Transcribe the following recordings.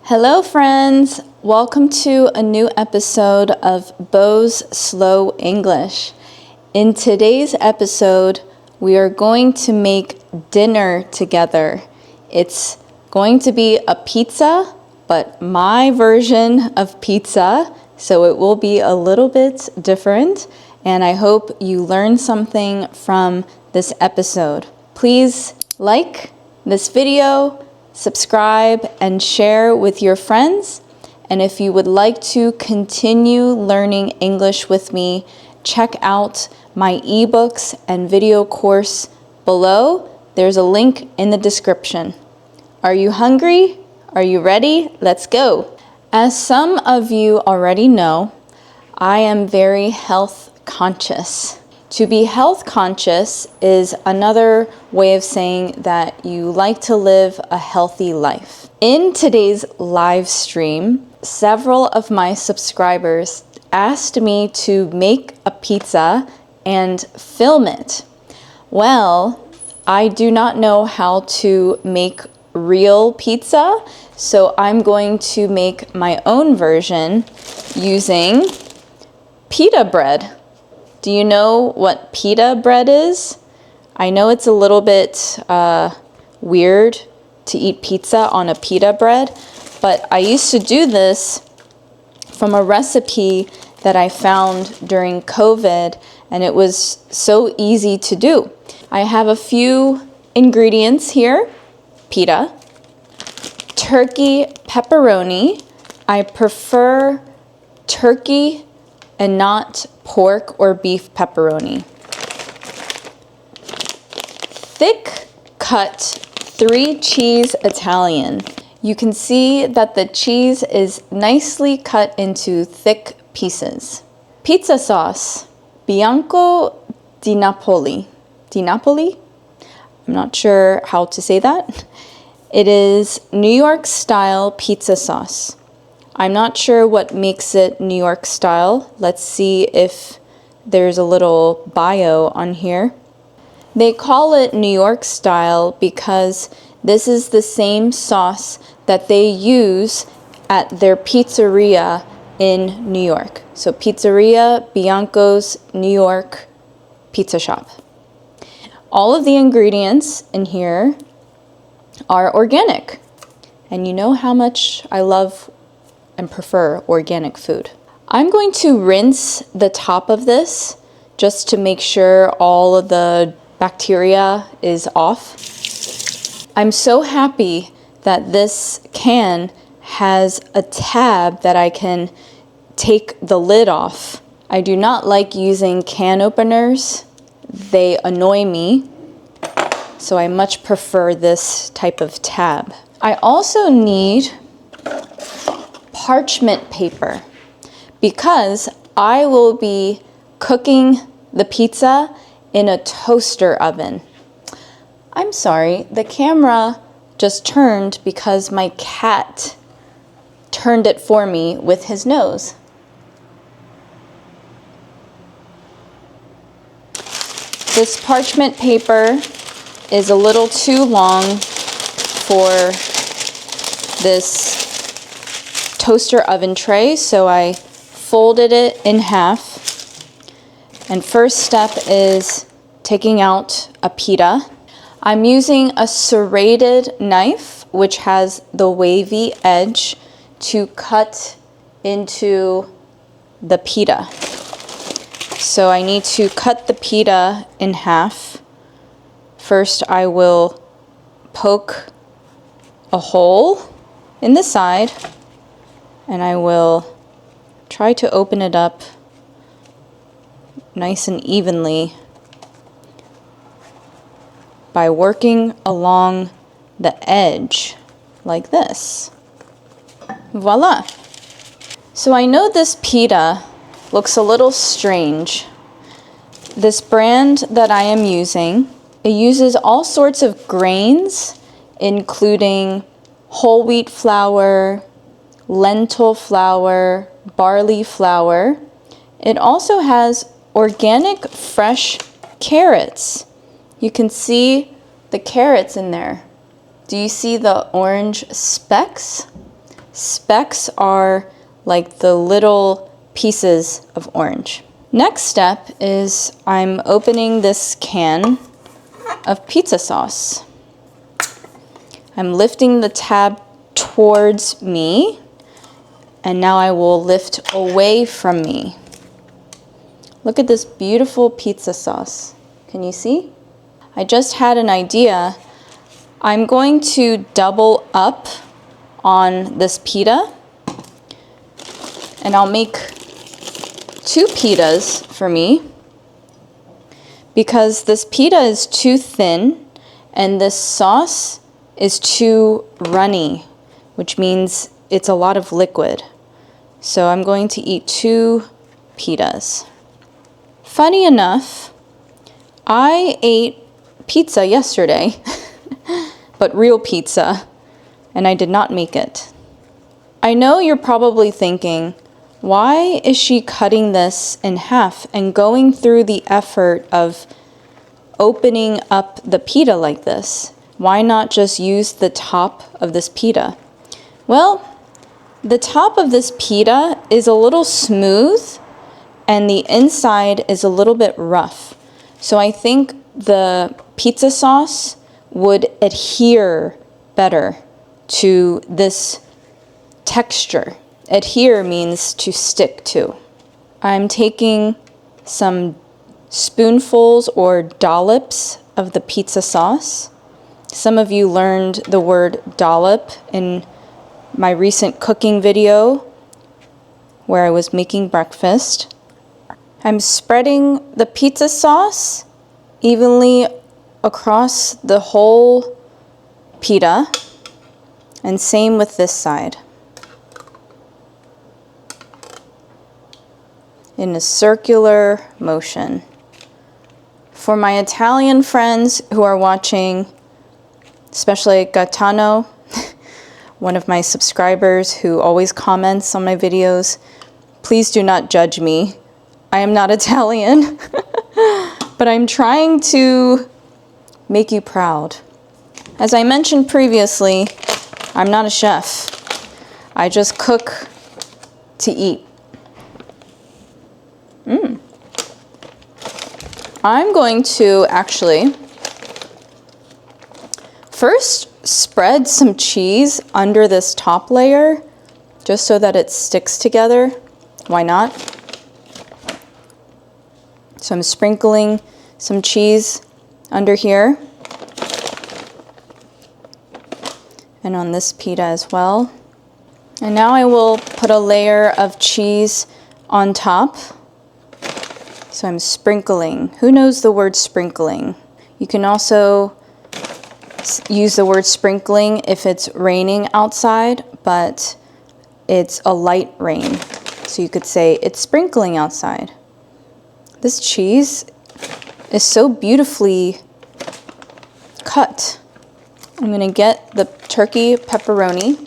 Hello friends! Welcome to a new episode of Bo's Slow English. In today's episode, we are going to make dinner together. It's going to be a pizza, but my version of pizza, so it will be a little bit different, and I hope you learn something from this episode. Please like this video, subscribe, and share with your friends. And if you would like to continue learning English with me, check out my ebooks and video course below. There's a link in the description. Are you hungry? Are you ready? Let's go. As some of you already know, I am very health conscious. To be health conscious is another way of saying that you like to live a healthy life. In today's live stream, several of my subscribers asked me to make a pizza and film it. Well, I do not know how to make real pizza, so I'm going to make my own version using pita bread. Do you know what pita bread is? I know it's a little bit weird to eat pizza on a pita bread, but I used to do this from a recipe that I found during COVID, and it was so easy to do. I have a few ingredients here: pita, turkey pepperoni. I prefer turkey and not pork or beef pepperoni. Thick cut 3 cheese Italian. You can see that the cheese is nicely cut into thick pieces. Pizza sauce, Bianco di Napoli. Di Napoli? I'm not sure how to say that. It is New York style pizza sauce. I'm not sure what makes it New York style. Let's see if there's a little bio on here. They call it New York style because this is the same sauce that they use at their pizzeria in New York. So Pizzeria Bianco's New York Pizza Shop. All of the ingredients in here are organic. And you know how much I love and prefer organic food. I'm going to rinse the top of this just to make sure all of the bacteria is off. I'm so happy that this can has a tab that I can take the lid off. I do not like using can openers. They annoy me, so I much prefer this type of tab. I also need parchment paper because I will be cooking the pizza in a toaster oven. I'm sorry, the camera just turned because my cat turned it for me with his nose. This parchment paper is a little too long for this toaster oven tray, so I folded it in half. And first step is taking out a pita. I'm using a serrated knife, which has the wavy edge, to cut into the pita. So I need to cut the pita in half. First, I will poke a hole in the side, and I will try to open it up nice and evenly by working along the edge like this. Voila! So I know this pita looks a little strange. This brand that I am using, it uses all sorts of grains, including whole wheat flour, lentil flour, barley flour. It also has organic fresh carrots. You can see the carrots in there. Do you see the orange specks? Specks are like the little pieces of orange. Next step is I'm opening this can of pizza sauce. I'm lifting the tab towards me, and now I will lift away from me. Look at this beautiful pizza sauce. Can you see? I just had an idea. I'm going to double up on this pita, and I'll make 2 pitas for me because this pita is too thin and this sauce is too runny, which means it's a lot of liquid. So I'm going to eat 2 pitas. Funny enough, I ate pizza yesterday, but real pizza, and I did not make it. I know you're probably thinking, why is she cutting this in half and going through the effort of opening up the pita like this? Why not just use the top of this pita? Well, the top of this pita is a little smooth and the inside is a little bit rough. So I think the pizza sauce would adhere better to this texture. Adhere means to stick to. I'm taking some spoonfuls or dollops of the pizza sauce. Some of you learned the word dollop in my recent cooking video where I was making breakfast. I'm spreading the pizza sauce evenly across the whole pita, and same with this side. In a circular motion. For my Italian friends who are watching, especially Gaetano, one of my subscribers who always comments on my videos, please do not judge me. I am not Italian, but I'm trying to make you proud. As I mentioned previously, I'm not a chef. I just cook to eat. I'm going to actually first spread some cheese under this top layer just so that it sticks together. Why not? So I'm sprinkling some cheese under here and on this pita as well. And now I will put a layer of cheese on top. So I'm sprinkling. Who knows the word sprinkling? You can also use the word sprinkling if it's raining outside, but it's a light rain. So you could say it's sprinkling outside. This cheese is so beautifully cut. I'm going to get the turkey pepperoni.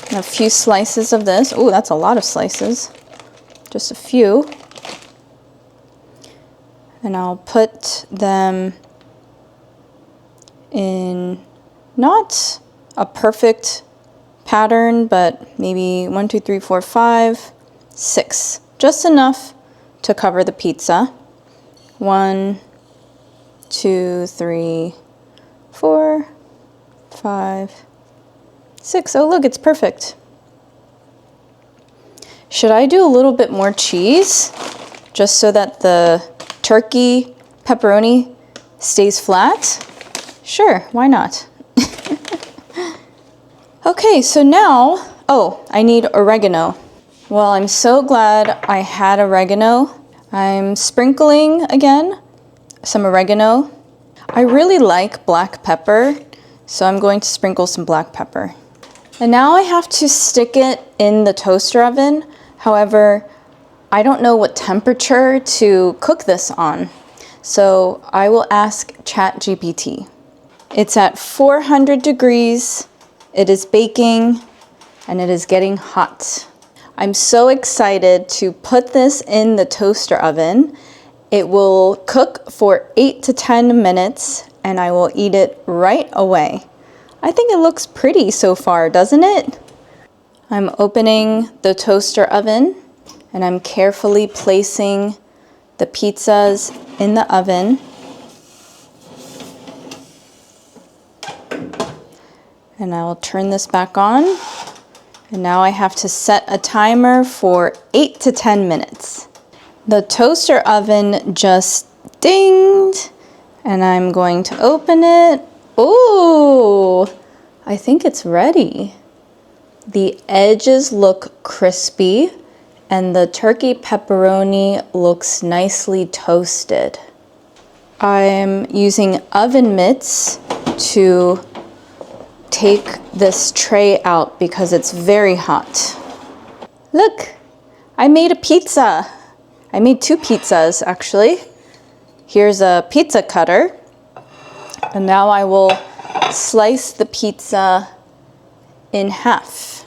And a few slices of this. Oh, that's a lot of slices. Just a few. And I'll put them in not a perfect pattern, but maybe 1, 2, 3, 4, 5, 6. Just enough to cover the pizza. 1, 2, 3, 4, 5, 6. Oh, look, it's perfect. Should I do a little bit more cheese just so that the turkey pepperoni stays flat? Sure, why not? Okay, so now, oh, I need oregano. Well, I'm so glad I had oregano. I'm sprinkling again some oregano. I really like black pepper, so I'm going to sprinkle some black pepper. And now I have to stick it in the toaster oven. However, I don't know what temperature to cook this on, so I will ask ChatGPT. It's at 400 degrees, it is baking, and it is getting hot. I'm so excited to put this in the toaster oven. It will cook for 8 to 10 minutes, and I will eat it right away. I think it looks pretty so far, doesn't it? I'm opening the toaster oven and I'm carefully placing the pizzas in the oven. And I will turn this back on. And now I have to set a timer for 8 to 10 minutes. The toaster oven just dinged and I'm going to open it. Ooh, I think it's ready. The edges look crispy and the turkey pepperoni looks nicely toasted. I'm using oven mitts to take this tray out because it's very hot. Look, I made a pizza. I made 2 pizzas actually. Here's a pizza cutter. And now I will slice the pizza in half.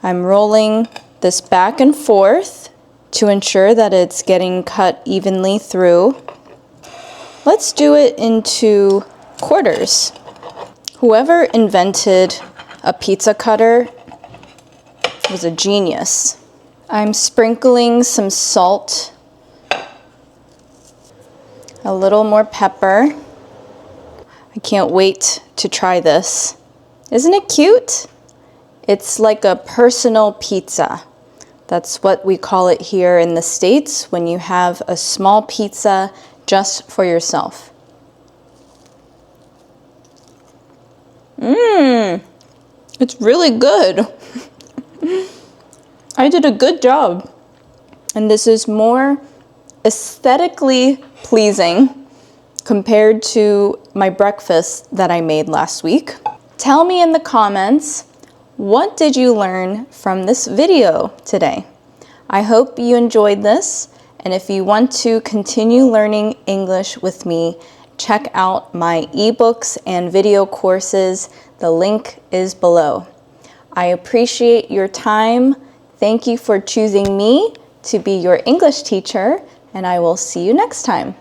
I'm rolling this back and forth to ensure that it's getting cut evenly through. Let's do it into quarters. Whoever invented a pizza cutter was a genius. I'm sprinkling some salt, a little more pepper. I can't wait to try this. Isn't it cute? It's like a personal pizza. That's what we call it here in the States when you have a small pizza just for yourself. It's really good. I did a good job. And this is more aesthetically pleasing compared to my breakfast that I made last week. Tell me in the comments, what did you learn from this video today? I hope you enjoyed this, and if you want to continue learning English with me, check out my ebooks and video courses. The link is below. I appreciate your time. Thank you for choosing me to be your English teacher, and I will see you next time.